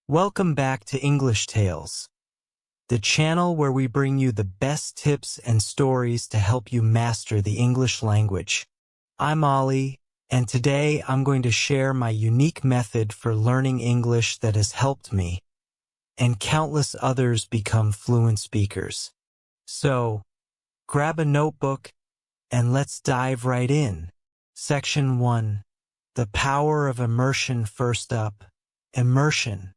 Welcome back to English Tales, the channel where we bring you the best tips and stories to help you master the English language. I'm Ollie, and today I'm going to share my unique method for learning English that has helped me and countless others become fluent speakers. So, grab a notebook and let's dive right in. Section 1. The power of immersion. First up, immersion.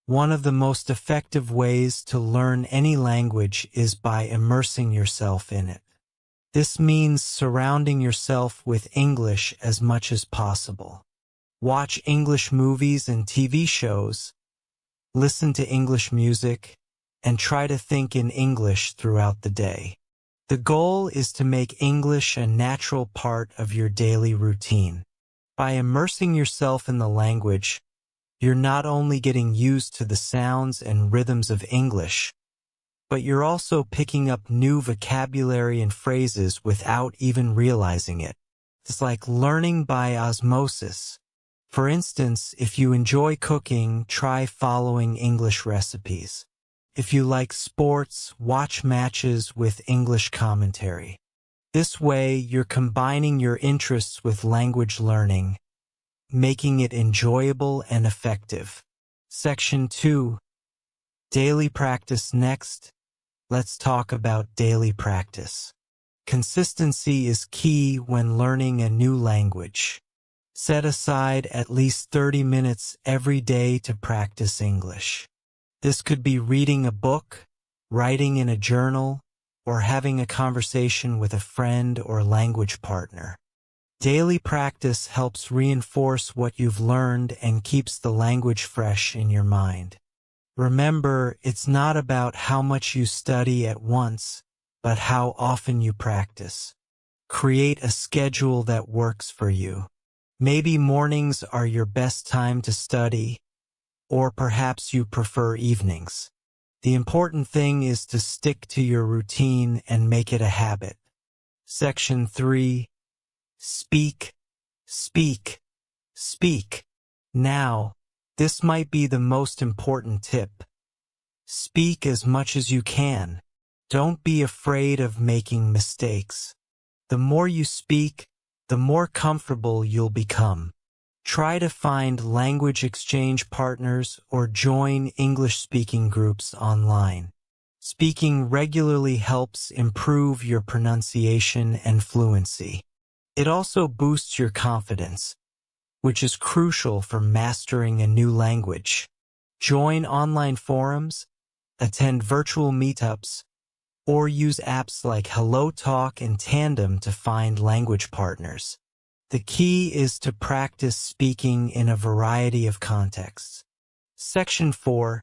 One of the most effective ways to learn any language is by immersing yourself in it. This means surrounding yourself with English as much as possible. Watch English movies and TV shows, listen to English music, and try to think in English throughout the day. The goal is to make English a natural part of your daily routine. By immersing yourself in the language, you're not only getting used to the sounds and rhythms of English, but you're also picking up new vocabulary and phrases without even realizing it. It's like learning by osmosis. For instance, if you enjoy cooking, try following English recipes. If you like sports, watch matches with English commentary. This way, you're combining your interests with language learning, making it enjoyable and effective. Section 2. Daily practice. Next, let's talk about daily practice. Consistency is key when learning a new language. Set aside at least 30 minutes every day to practice English. This could be reading a book, writing in a journal, or having a conversation with a friend or language partner. Daily practice helps reinforce what you've learned and keeps the language fresh in your mind. Remember, it's not about how much you study at once, but how often you practice. Create a schedule that works for you. Maybe mornings are your best time to study, or perhaps you prefer evenings. The important thing is to stick to your routine and make it a habit. Section 3. Speak, speak, speak. Now, this might be the most important tip. Speak as much as you can. Don't be afraid of making mistakes. The more you speak, the more comfortable you'll become. Try to find language exchange partners or join English-speaking groups online. Speaking regularly helps improve your pronunciation and fluency. It also boosts your confidence, which is crucial for mastering a new language. Join online forums, attend virtual meetups, or use apps like HelloTalk and Tandem to find language partners. The key is to practice speaking in a variety of contexts. Section 4.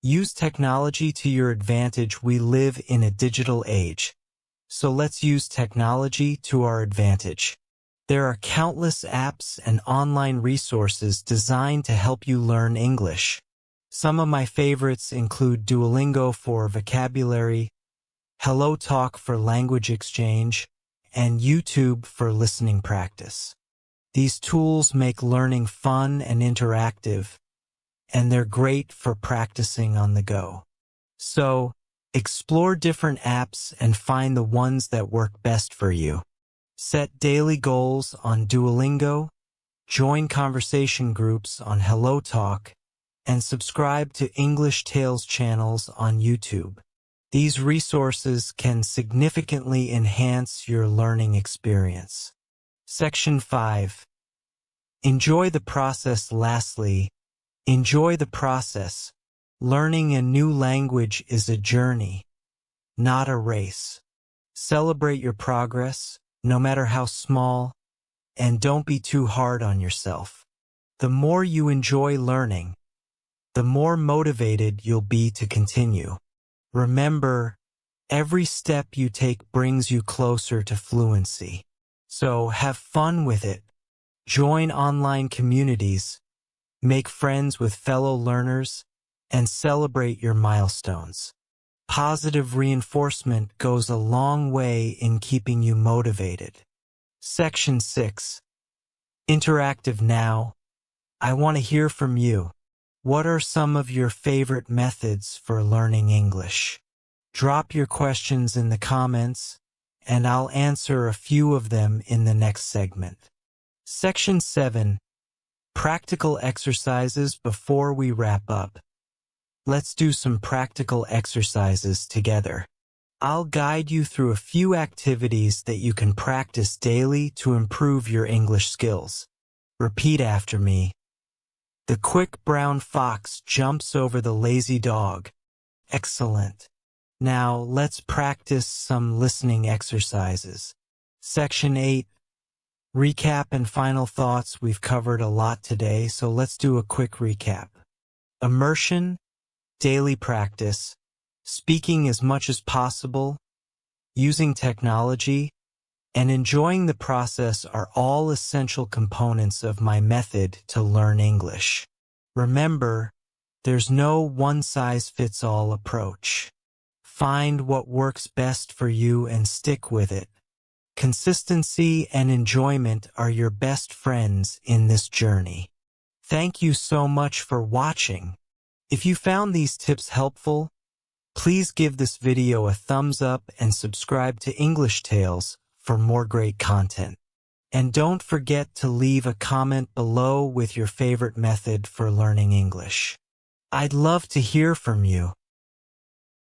Use technology to your advantage. We live in a digital age, so let's use technology to our advantage. There are countless apps and online resources designed to help you learn English. Some of my favorites include Duolingo for vocabulary, HelloTalk for language exchange, and YouTube for listening practice. These tools make learning fun and interactive, and they're great for practicing on the go. So, explore different apps and find the ones that work best for you. Set daily goals on Duolingo, join conversation groups on HelloTalk, and subscribe to English Tales channels on YouTube. These resources can significantly enhance your learning experience. Section 5. Enjoy the process. Lastly, enjoy the process. Learning a new language is a journey, not a race. Celebrate your progress, no matter how small, and don't be too hard on yourself. The more you enjoy learning, the more motivated you'll be to continue. Remember, every step you take brings you closer to fluency. So have fun with it. Join online communities, make friends with fellow learners, and celebrate your milestones. Positive reinforcement goes a long way in keeping you motivated. Section 6. Interactive. Now, I want to hear from you. What are some of your favorite methods for learning English? Drop your questions in the comments, and I'll answer a few of them in the next segment. Section 7. Practical exercises before we wrap up. Let's do some practical exercises together. I'll guide you through a few activities that you can practice daily to improve your English skills. Repeat after me. The quick brown fox jumps over the lazy dog. Excellent. Now let's practice some listening exercises. Section 8. Recap and final thoughts. We've covered a lot today, so let's do a quick recap. Immersion, daily practice, speaking as much as possible, using technology, and enjoying the process are all essential components of my method to learn English. Remember, there's no one-size-fits-all approach. Find what works best for you and stick with it. Consistency and enjoyment are your best friends in this journey. Thank you so much for watching. If you found these tips helpful, please give this video a thumbs up and subscribe to English Tales for more great content. And don't forget to leave a comment below with your favorite method for learning English. I'd love to hear from you.